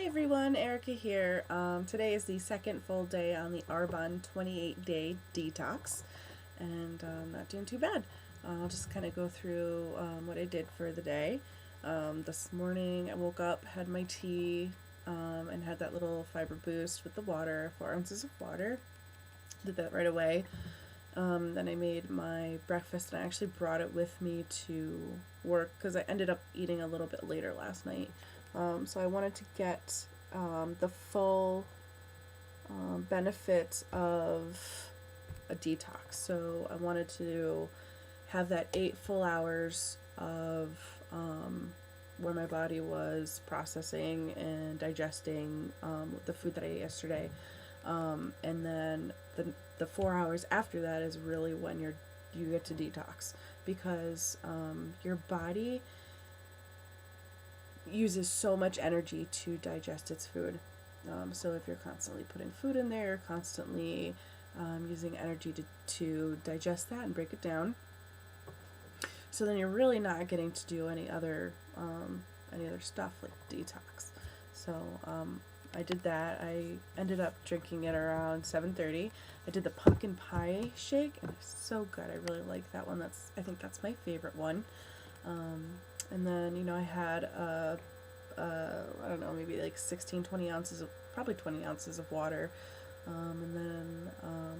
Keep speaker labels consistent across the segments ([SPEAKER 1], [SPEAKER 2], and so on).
[SPEAKER 1] Everyone, Erica here. Today is the second full day on the Arbonne 28-day detox, and not doing too bad. I'll just kind of go through what I did for the day. This morning I woke up, had my tea, and had that little fiber boost with the water, 4 ounces of water. Did that right away. Then I made my breakfast, and I actually brought it with me to work because I ended up eating a little bit later last night. So I wanted to get the full benefits of a detox. So I wanted to have that 8 full hours of where my body was processing and digesting the food that I ate yesterday. And then the 4 hours after that is really when you get to detox, because your body uses so much energy to digest its food. So if you're constantly putting food in there, you're constantly using energy to digest that and break it down. So then you're really not getting to do any other stuff like detox. So I did that. I ended up drinking it around 7:30. I did the pumpkin pie shake, and it's so good. I really like that one. I think that's my favorite one. And then, I had I don't know, maybe like 20 ounces probably 20 ounces of water. And then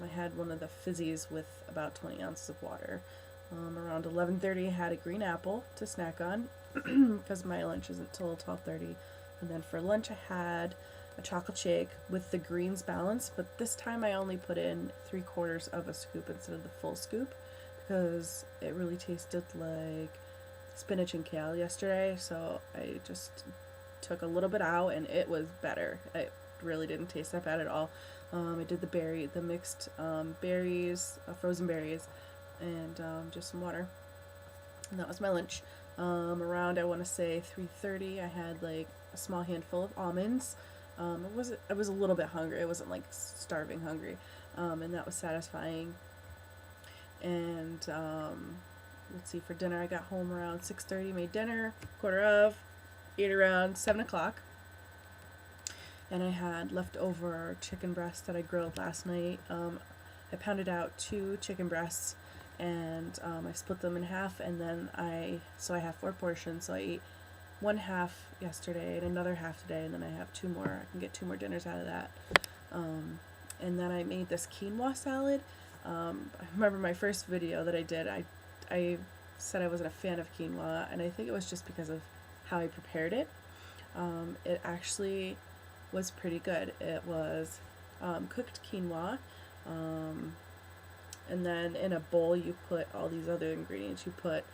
[SPEAKER 1] I had one of the fizzies with about 20 ounces of water. Around 11:30 I had a green apple to snack on because my lunch isn't till 12:30. And then for lunch I had a chocolate shake with the greens balanced, but this time I only put in 3/4 of a scoop instead of the full scoop because it really tasted like spinach and kale yesterday, so I just took a little bit out and it was better. It really didn't taste that bad at all. I did the mixed berries, frozen berries, and just some water, and that was my lunch. Around, I want to say 3:30, I had like a small handful of almonds. I was a little bit hungry. It wasn't like starving hungry, and that was satisfying. And let's see, for dinner I got home around 6:30, made dinner, ate around 7 o'clock. And I had leftover chicken breasts that I grilled last night. I pounded out 2 chicken breasts, and I split them in half, and then I have 4 portions, so I ate 1/2 yesterday and another half today, and then I have 2 more. I can get 2 more dinners out of that. And then I made this quinoa salad. I remember my first video that I did, I said I wasn't a fan of quinoa, and I think it was just because of how I prepared it. It actually was pretty good. It was cooked quinoa, and then in a bowl you put all these other ingredients. You put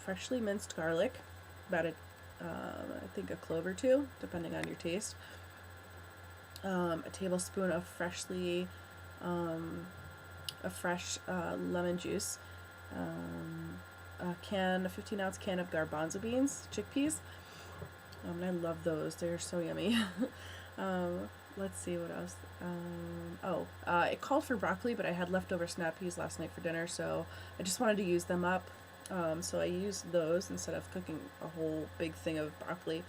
[SPEAKER 1] freshly minced garlic, about I think a clove or 2, depending on your taste. A tablespoon of fresh lemon juice, a 15-ounce can of garbanzo beans, chickpeas. And I love those. They're so yummy. Let's see what else. It called for broccoli, but I had leftover snap peas last night for dinner, so I just wanted to use them up. So I used those instead of cooking a whole big thing of broccoli.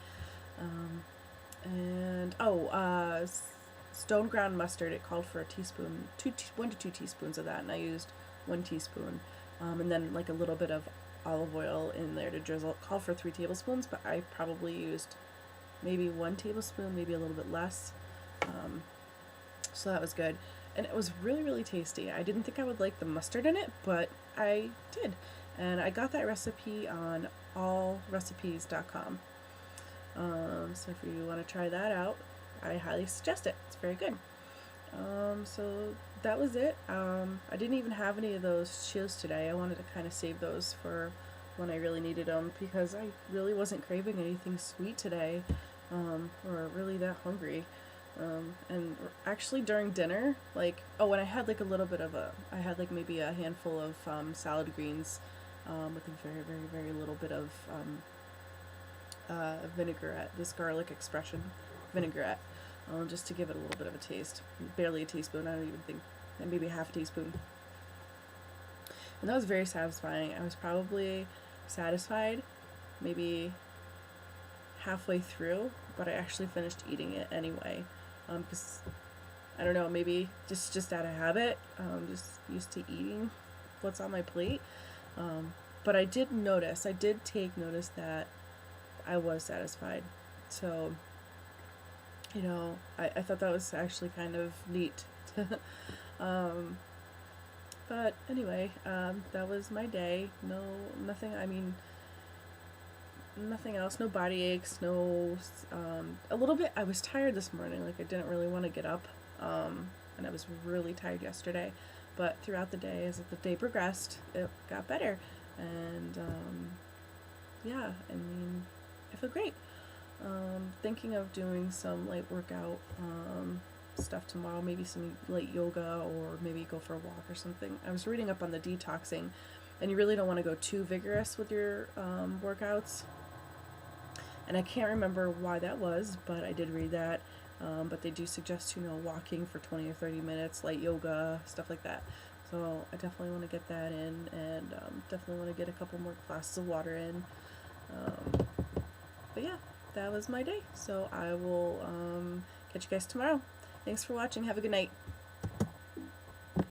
[SPEAKER 1] Stone ground mustard. It called for a teaspoon, 1 to 2 teaspoons of that, and I used 1 teaspoon. And then like a little bit of olive oil in there to drizzle. It called for 3 tablespoons, but I probably used maybe 1 tablespoon, maybe a little bit less. So that was good, and it was really, really tasty. I didn't think I would like the mustard in it, but I did, and I got that recipe on allrecipes.com. So if you want to try that out, I highly suggest it. It's very good. So that was it. I didn't even have any of those chills today. I wanted to kind of save those for when I really needed them, because I really wasn't craving anything sweet today, or really that hungry. And actually during dinner, when I had I had like maybe a handful of salad greens with a very, very, very little bit of vinaigrette, this garlic expression vinaigrette, just to give it a little bit of a taste. Barely a teaspoon, I don't even think, maybe half a teaspoon. And that was very satisfying. I was probably satisfied maybe halfway through, but I actually finished eating it anyway, because I don't know, maybe just out of habit, just used to eating what's on my plate. But I did take notice that I was satisfied. So, I thought that was actually kind of neat. um, but anyway, that was my day. Nothing else, no body aches, a little bit, I was tired this morning, like I didn't really want to get up, and I was really tired yesterday, but throughout the day, as the day progressed, it got better, and, yeah, I feel great. Thinking of doing some light workout, stuff tomorrow, maybe some light yoga, or maybe go for a walk or something. I was reading up on the detoxing, and you really don't want to go too vigorous with your workouts. And I can't remember why that was, but I did read that. But they do suggest, walking for 20 or 30 minutes, light yoga, stuff like that. So I definitely want to get that in, and definitely want to get a couple more glasses of water in. But yeah, that was my day. So I will catch you guys tomorrow. Thanks for watching. Have a good night.